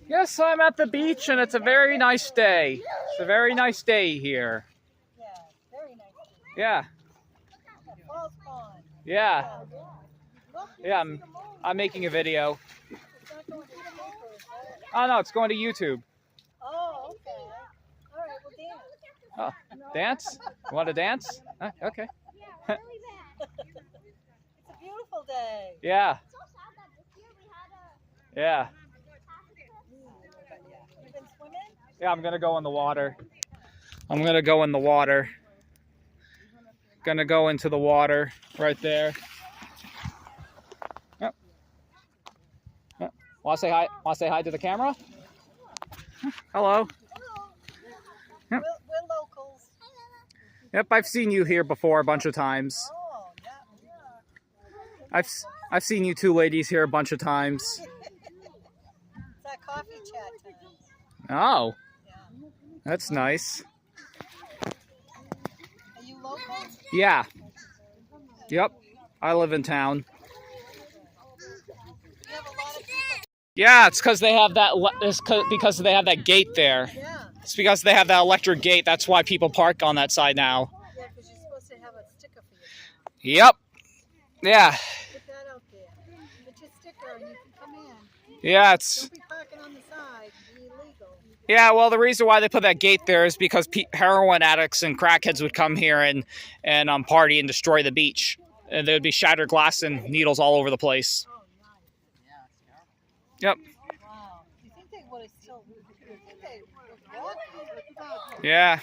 Yes, I'm at the beach and it's a very nice day. It's a very nice day here. Yeah, very nice. Yeah. Falls Pond. Yeah. Look, Yeah, I'm making a video. it's not going to the paper, is it? Oh no, it's going to YouTube. Oh, okay. All right, well, dance. Oh, dance? You want to dance? Okay. It's a beautiful day. Yeah. Yeah. You've been swimming? Yeah, I'm gonna go in the water. I'm gonna go in the water. Gonna go into the water right there. Yep. Yep. Want to say hi? Want to say hi to the camera? Hello. Hello. Yep. We're locals. Yep, I've seen you here before a bunch of times. Oh, yeah. I've seen you two ladies here a bunch of times. It's our coffee chat time. Oh, Yeah. that's nice. Are you local? Yeah. Yep. I live in town. We have a lot of people. Yeah, it's because they have that. Because they have that gate there. Yeah. It's because they have that electric gate. That's why people park on that side now. Yeah, because you're supposed to have a sticker for your Yep. Yeah. Put that out there. Get your sticker and you can come in. Yeah, it's. Don't be parking on the side. It'd be illegal. Yeah, well, the reason why they put that gate there is because heroin addicts and crackheads would come here and party and destroy the beach. And there would be shattered glass and needles all over the place. Oh, nice. Yep. Wow. You think they would have still... You think they would walk? Yeah.